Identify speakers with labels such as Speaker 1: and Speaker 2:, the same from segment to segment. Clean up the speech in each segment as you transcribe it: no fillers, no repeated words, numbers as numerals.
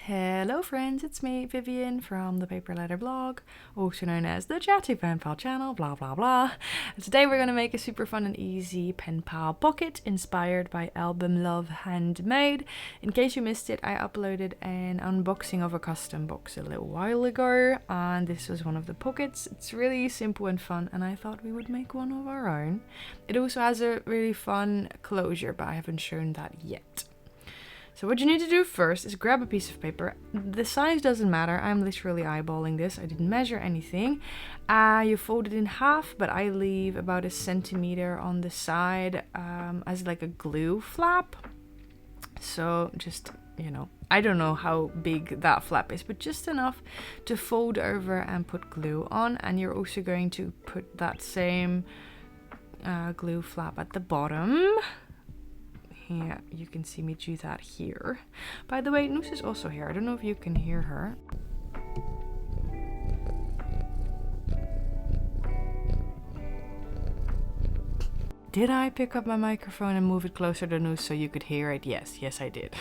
Speaker 1: Hello friends, it's me, Vivian from ThePaperLetterBlog, also known as the Chatty Pen Pal channel, blah blah blah. And today we're going to make a super fun and easy pen pal pocket inspired by Album Love Handmade. In case you missed it, I uploaded an unboxing of a custom box a little while ago, and this was one of the pockets. It's really simple and fun, and I thought we would make one of our own. It also has a really fun closure, but I haven't shown that yet. So what you need to do first is grab a piece of paper. The size doesn't matter. I'm literally eyeballing this. I didn't measure anything. You fold it in half, but I leave about 1 centimeter on the side as like a glue flap. So just, I don't know how big that flap is, but just enough to fold over and put glue on. And you're also going to put that same glue flap at the bottom. Yeah, you can see me do that here. By the way, Noose is also here. I don't know if you can hear her. Did I pick up my microphone and move it closer to Noose so you could hear it? Yes, I did.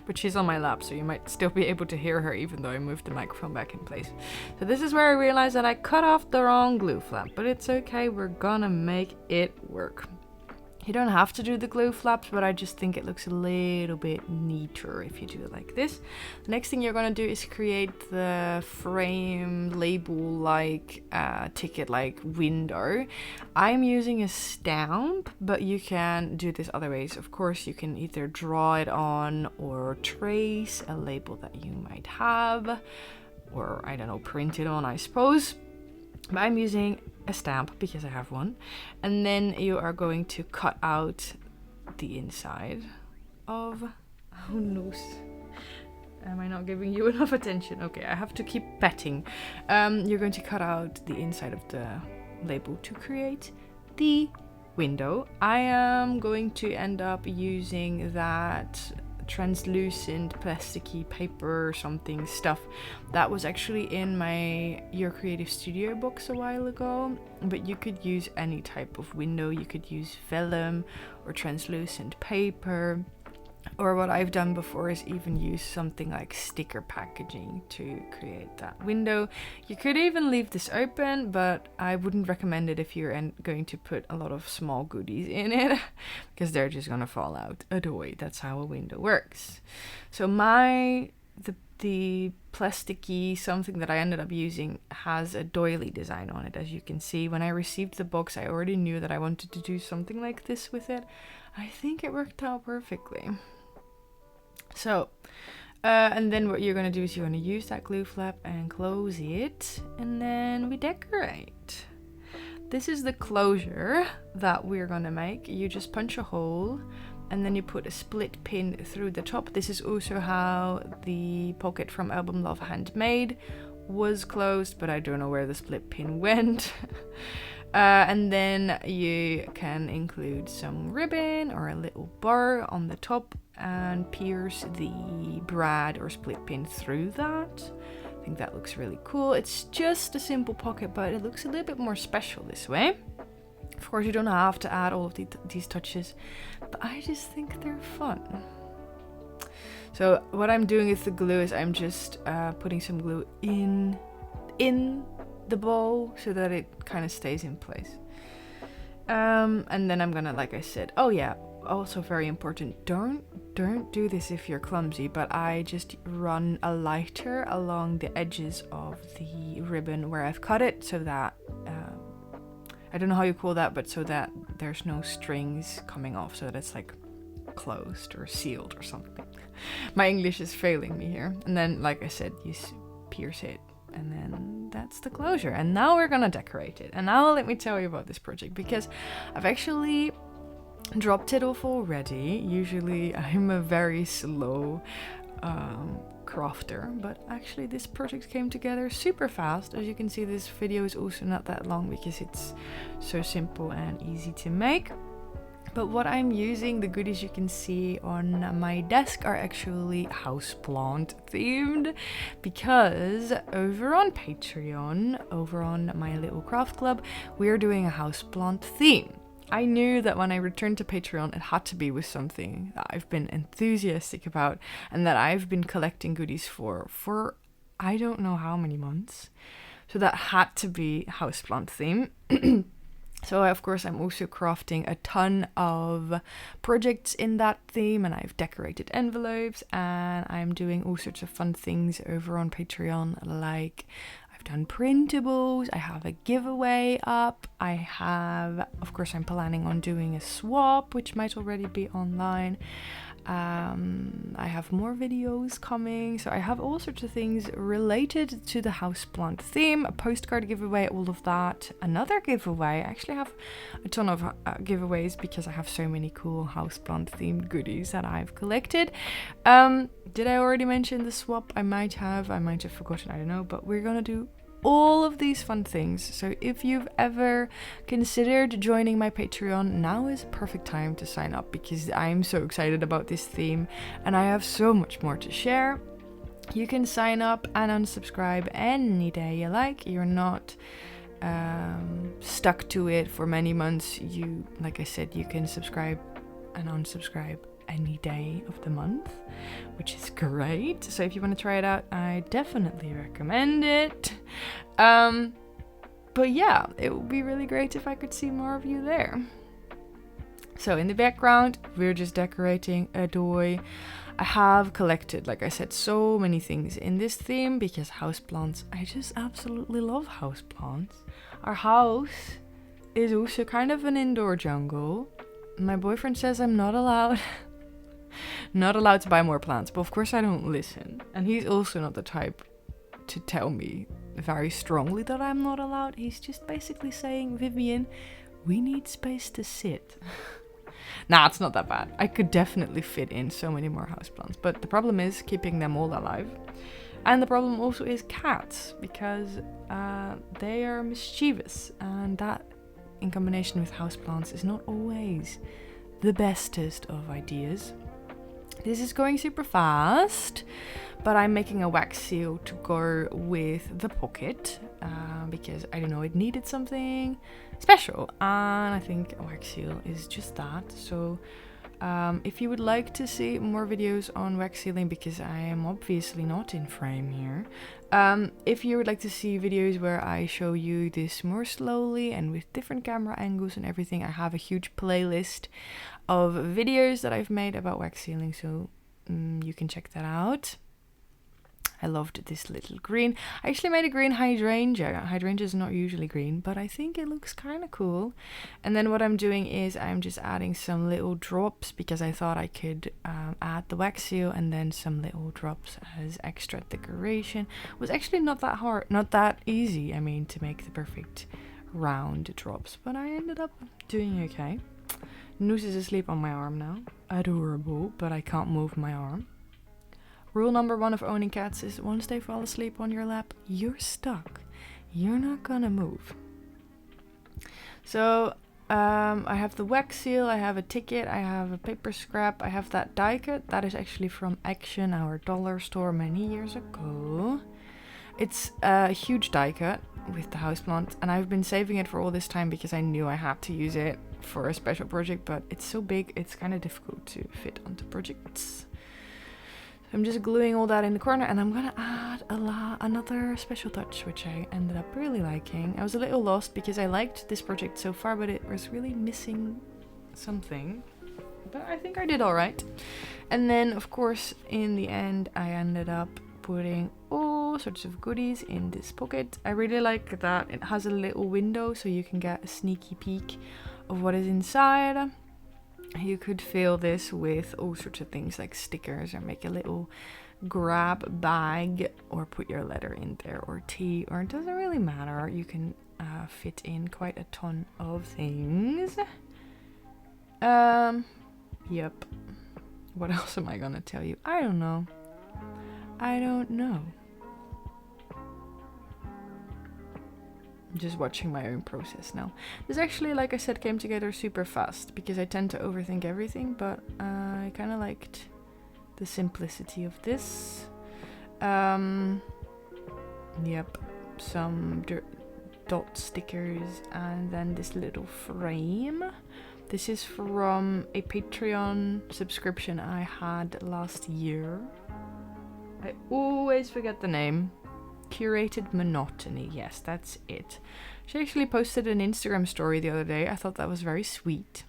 Speaker 1: But she's on my lap, so you might still be able to hear her even though I moved the microphone back in place. So this is where I realized that I cut off the wrong glue flap, but it's okay. We're gonna make it work. You don't have to do the glue flaps, but I just think it looks a little bit neater if you do it like this. The next thing you're going to do is create the frame label-like ticket-like window. I'm using a stamp, but you can do this other ways. Of course, you can either draw it on or trace a label that you might have, or I don't know, print it on, I suppose. But I'm using a stamp because I have one, and then you are going to cut out the inside of Noose. Am I not giving you enough attention? Okay, I have to keep petting. You're going to cut out the inside of the label to create the window. I am going to end up using that translucent plasticky paper or something stuff that was actually in my Your Creative Studio box a while ago, but you could use any type of window. You could use vellum or translucent paper, or what I've done before is even use something like sticker packaging to create that window. You could even leave this open, but I wouldn't recommend it if you're going to put a lot of small goodies in it because they're just gonna fall out. Adoy, that's how a window works. So the plasticky something that I ended up using has a doily design on it. As you can see, when I received the box, I already knew that I wanted to do something like this with it. I think it worked out perfectly. So, and then what you're going to do is you're going to use that glue flap and close it, and then we decorate. This is the closure that we're going to make. You just punch a hole, and then you put a split pin through the top. This is also how the pocket from Album Love Handmade was closed, but I don't know where the split pin went. And then you can include some ribbon or a little bar on the top and pierce the brad or split pin through that. I think that looks really cool. It's just a simple pocket, but it looks a little bit more special this way. Of course, you don't have to add all of these touches, but I just think they're fun. So what I'm doing with the glue is I'm just putting some glue in the bowl so that it kind of stays in place. And then I'm gonna, like I said, oh yeah, also very important, don't do this if you're clumsy, but I just run a lighter along the edges of the ribbon where I've cut it, so that I don't know how you call that, but so that there's no strings coming off, so that it's like closed or sealed or something. My English is failing me here. And then, like I said, you pierce it, and then that's the closure. And now we're gonna decorate it. And now let me tell you about this project, because I've actually dropped it off already. Usually I'm a very slow crafter, but actually this project came together super fast. As you can see, this video is also not that long because it's so simple and easy to make. But what I'm using, the goodies you can see on my desk, are actually houseplant themed, because over on Patreon, over on my little craft club, we're doing a houseplant theme. I knew that when I returned to Patreon, it had to be with something that I've been enthusiastic about and that I've been collecting goodies for I don't know how many months. So that had to be houseplant theme. So of course I'm also crafting a ton of projects in that theme, and I've decorated envelopes, and I'm doing all sorts of fun things over on Patreon, like I've done printables, I have a giveaway up, of course I'm planning on doing a swap, which might already be online. I have more videos coming, so I have all sorts of things related to the houseplant theme, a postcard giveaway, all of that, another giveaway. I actually have a ton of giveaways because I have so many cool houseplant themed goodies that I've collected. Did I already mention the swap? I might have forgotten, I don't know, but we're gonna do all of these fun things. So if you've ever considered joining my Patreon, now is a perfect time to sign up, because I'm so excited about this theme and I have so much more to share. You can sign up and unsubscribe any day you like. You're not stuck to it for many months. Like I said, you can subscribe and unsubscribe any day of the month, which is great. So if you want to try it out, I definitely recommend it. But yeah, it would be really great if I could see more of you there. So in the background, we're just decorating a doy. I have collected, like I said, so many things in this theme because houseplants, I just absolutely love houseplants. Our house is also kind of an indoor jungle. My boyfriend says I'm not allowed to buy more plants, but of course I don't listen. And he's also not the type to tell me very strongly that I'm not allowed. He's just basically saying, Vivian, we need space to sit. Nah, it's not that bad. I could definitely fit in so many more houseplants, but the problem is keeping them all alive. And the problem also is cats, because they are mischievous, and that in combination with houseplants is not always the bestest of ideas. This is going super fast, but I'm making a wax seal to go with the pocket because I don't know, it needed something special, and I think a wax seal is just that. So if you would like to see more videos on wax sealing, because I am obviously not in frame here, if you would like to see videos where I show you this more slowly and with different camera angles and everything, I have a huge playlist of videos that I've made about wax sealing, so you can check that out. I loved this little green. I actually made a green hydrangea. Hydrangea is not usually green, but I think it looks kind of cool. And then what I'm doing is I'm just adding some little drops, because I thought I could add the wax seal and then some little drops as extra decoration. It was actually not that hard, not that easy, I mean, to make the perfect round drops, but I ended up doing okay. Noose is asleep on my arm now. Adorable, but I can't move my arm. Rule number 1 of owning cats is once they fall asleep on your lap, you're stuck. You're not gonna move. So I have the wax seal, I have a ticket, I have a paper scrap, I have that die cut. That is actually from Action, our dollar store many years ago. It's a huge die cut with the houseplant, and I've been saving it for all this time because I knew I had to use it for a special project, but it's so big, it's kind of difficult to fit onto projects. I'm just gluing all that in the corner, and I'm gonna add another special touch, which I ended up really liking. I was a little lost because I liked this project so far, but it was really missing something. But I think I did all right. And then, of course, in the end, I ended up putting all sorts of goodies in this pocket. I really like that it has a little window, so you can get a sneaky peek of what is inside. You could fill this with all sorts of things like stickers, or make a little grab bag, or put your letter in there, or tea, or it doesn't really matter. You can fit in quite a ton of things. Yep. What else am I gonna tell you? I don't know. I'm just watching my own process now. This actually, like I said, came together super fast because I tend to overthink everything, but I kind of liked the simplicity of this. Yep, some dot stickers, and then this little frame This is from a Patreon subscription I had last year. I always forget the name. Curated Monotony. Yes, that's it. She actually posted an Instagram story the other day. I thought that was very sweet.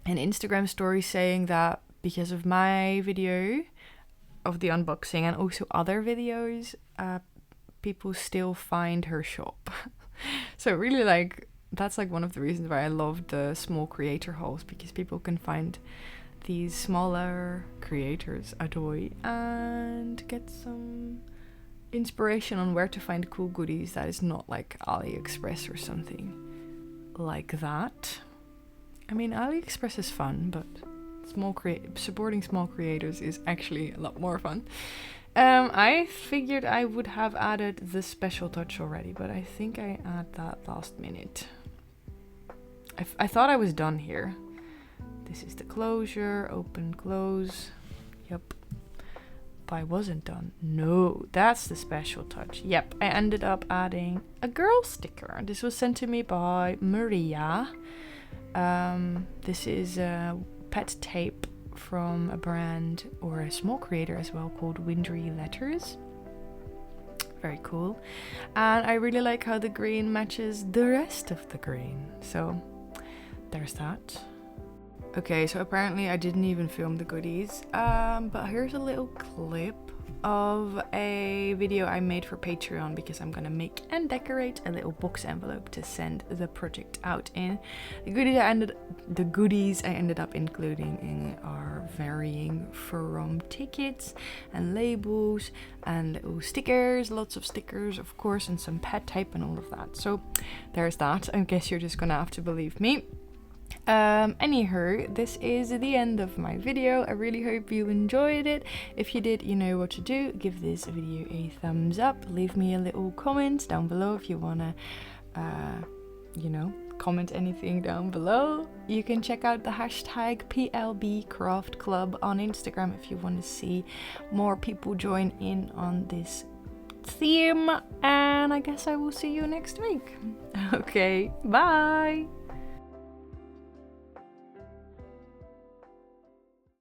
Speaker 1: An Instagram story saying that because of my video of the unboxing and also other videos, people still find her shop. So really, like, that's like one of the reasons why I love the small creator hauls, because people can find these smaller creators adoy and get some inspiration on where to find cool goodies that is not like AliExpress or something like that. I mean, AliExpress is fun, but supporting small creators is actually a lot more fun. I figured I would have added the special touch already, but I think I add that last minute. I thought I was done here. This is the closure, open, close. Yep. But I wasn't done. No, that's the special touch. Yep, I ended up adding a girl sticker. This was sent to me by Maria. This is pet tape from a brand or a small creator as well called Windry Letters. Very cool. And I really like how the green matches the rest of the green. So there's that. Okay, so apparently I didn't even film the goodies, but here's a little clip of a video I made for Patreon, because I'm gonna make and decorate a little box envelope to send the project out in. The goodies I ended up including in are varying from tickets and labels and little stickers, lots of stickers of course, and some pet tape and all of that. So there's that. I guess you're just gonna have to believe me. Anywho, this is the end of my video. I really hope you enjoyed it. If you did, you know what to do. Give this video a thumbs up. Leave me a little comment down below if you wanna, comment anything down below. You can check out the hashtag PLBCraftClub on Instagram if you want to see more people join in on this theme. And I guess I will see you next week. Okay, bye!